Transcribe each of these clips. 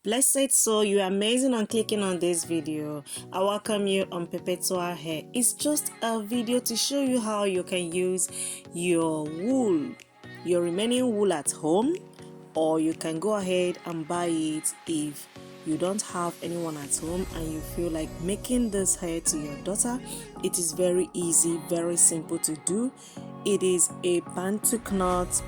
Blessed soul, you are amazing on clicking on this video. I welcome you on Perpetual Hair. It's just a video to show you how you can use your wool, your remaining wool at home, or you can go ahead and buy it if you don't have anyone at home and you feel like making this hair to your daughter. It is very easy, very simple to do. It is a Bantu Knots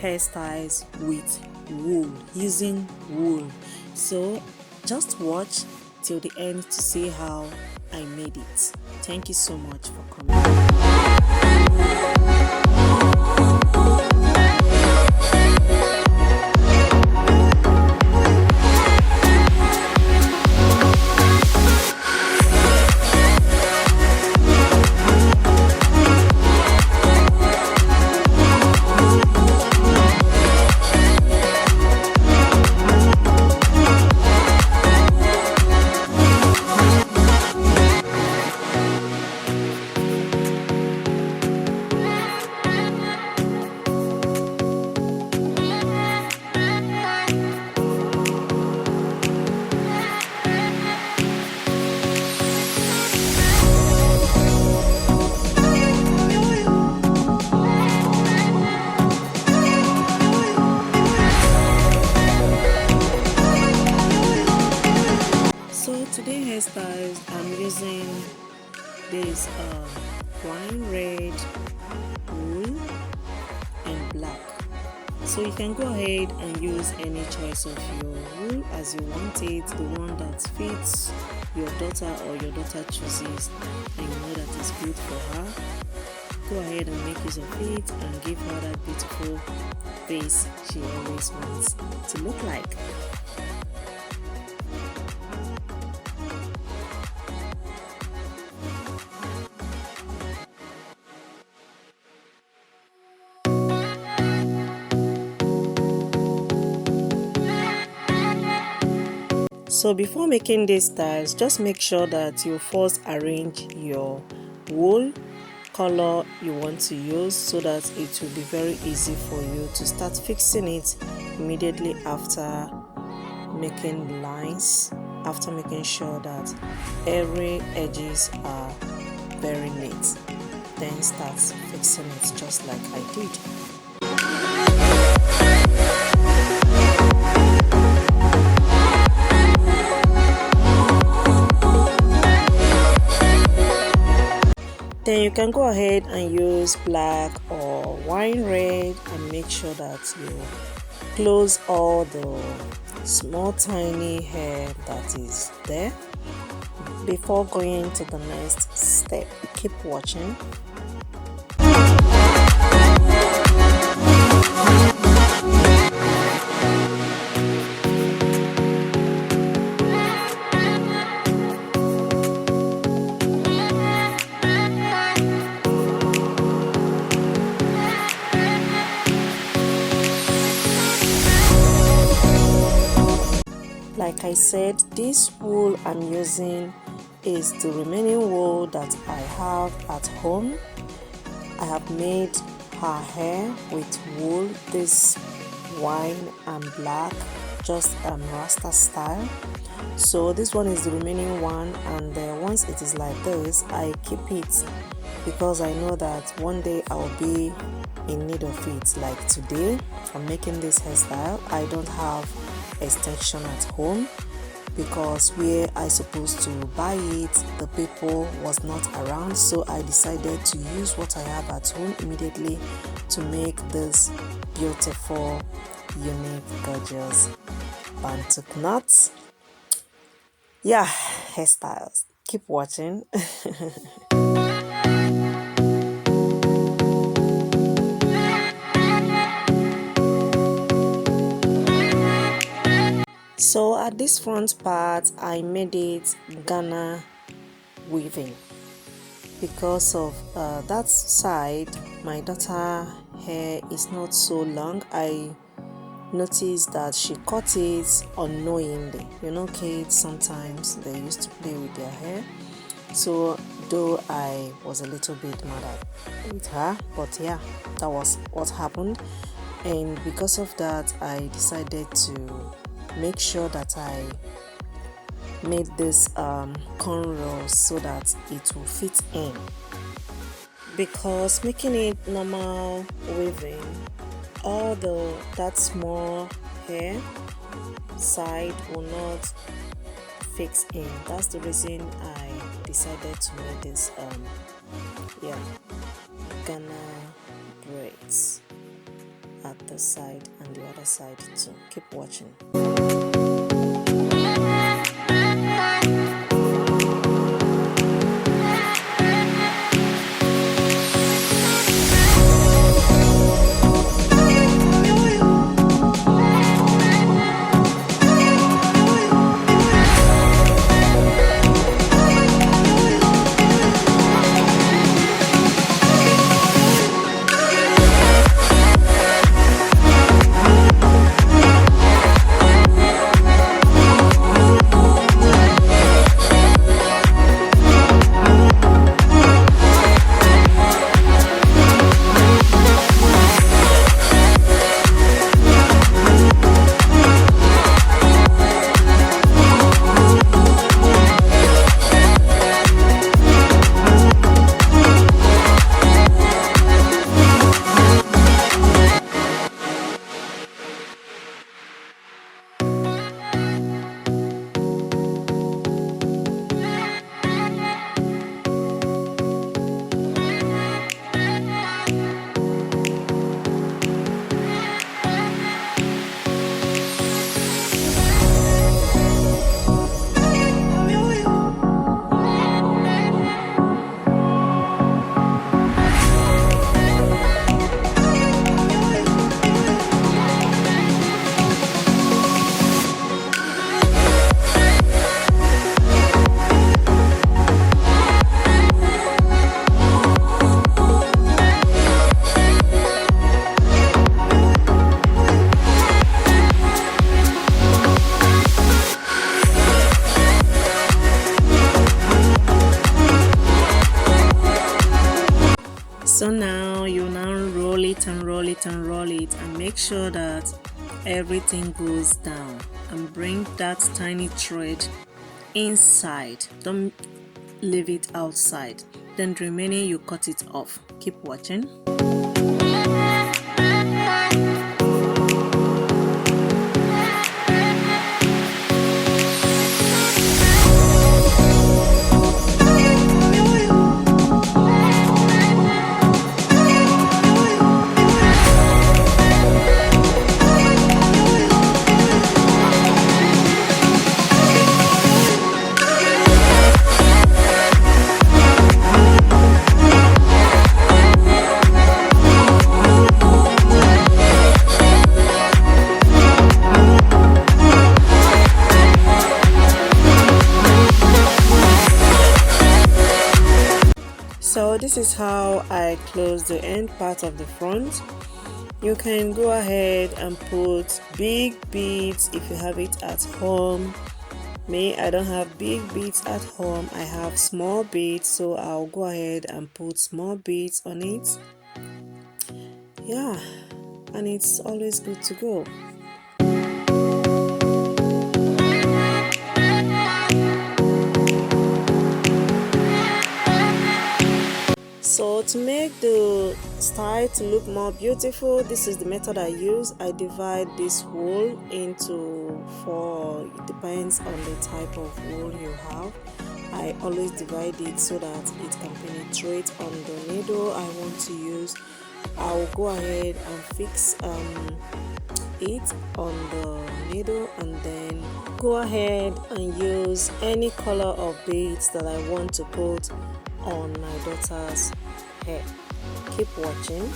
hairstyles with wool, using wool. So just watch till the end to see how I made it. Thank you so much for coming. Today hairstyles, I'm using this wine red, wool and black. So you can go ahead and use any choice of your wool as you want it, the one that fits your daughter or your daughter chooses and you know that is good for her. Go ahead and make use of it and give her that beautiful face she always wants to look like. So before making these styles, just make sure that you first arrange your wool color you want to use so that it will be very easy for you to start fixing it immediately after making the lines, after making sure that every edges are very neat. Then start fixing it just like I did. Then you can go ahead and use black or wine red and make sure that you close all the small tiny hair that is there. Before going to the next step, keep watching. Like I said, this wool I'm using is the remaining wool that I have at home. I have made her hair with wool, this wine and black, just Rasta style. So this one is the remaining one, and once it is like this, I keep it because I know that one day I'll be in need of it. Like today, I'm making this hairstyle. I don't have extension at home because where I supposed to buy it, the people was not around, so I decided to use what I have at home immediately to make this beautiful, unique, gorgeous Bantu Knots. Yeah, hairstyles. Keep watching. So at this front part, I made it Ghana weaving because of that side my daughter hair is not so long. I noticed that she cut it unknowingly. You know, kids sometimes they used to play with their hair. So though I was a little bit mad with her, but yeah, that was what happened. And because of that, I decided to make sure that I made this cornrows so that it will fit in, because making it normal weaving, all that small hair side will not fix in. That's the reason I decided to make this Ghana braids at the side and the other side too. Keep watching. So now you now roll it and roll it and roll it, and make sure that everything goes down, and bring that tiny thread inside. Don't leave it outside. Then the remaining you cut it off. Keep watching. So this is how I close the end part of the front. You can go ahead and put big beads if you have it at home. Me, I don't have big beads at home. I have small beads, so I'll go ahead and put small beads on it. Yeah, and it's always good to go. So to make the style to look more beautiful, this is the method I use. I divide this wool into 4. It depends on the type of wool you have. I always divide it so that it can penetrate on the needle I want to use. I'll go ahead and fix it on the needle, and then go ahead and use any color of beads that I want to put on my daughter's hair. Keep watching.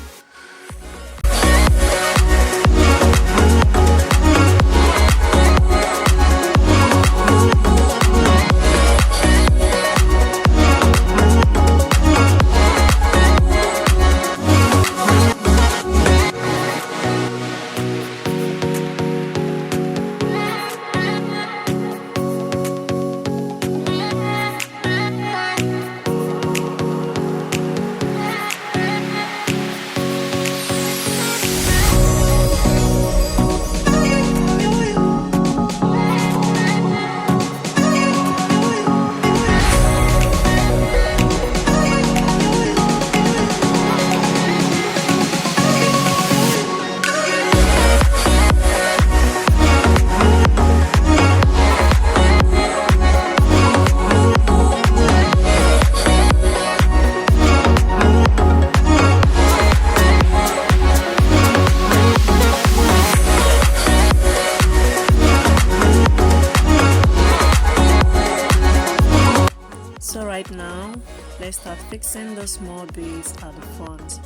let's start fixing the small beads at the front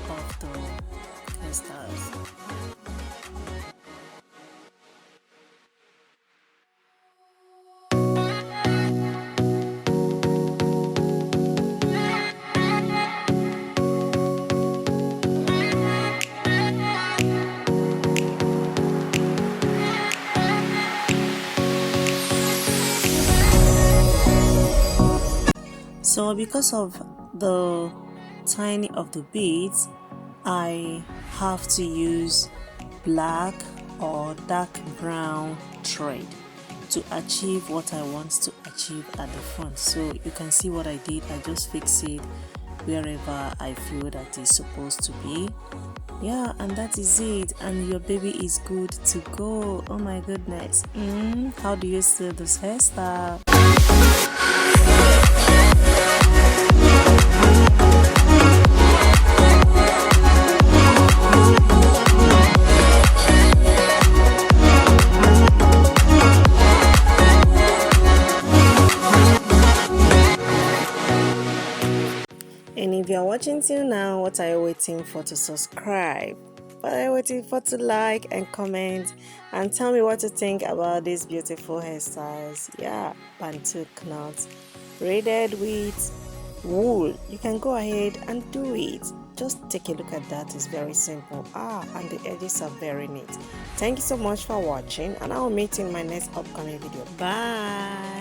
of the hairstyles. So because of the tiny of the beads, I have to use black or dark brown thread to achieve what I want to achieve at the front. So you can see what I did. I just fix it wherever I feel that it's supposed to be. Yeah, and that is it, and your baby is good to go. Oh my goodness. How do you see this hairstyle? And if you're watching till now, what are you waiting for to subscribe? What are you waiting for to like and comment? And tell me what you think about these beautiful hairstyles. Yeah, Bantu Knots, braided with wool. You can go ahead and do it. Just take a look at that. It's very simple. And the edges are very neat. Thank you so much for watching, and I will meet you in my next upcoming video. Bye.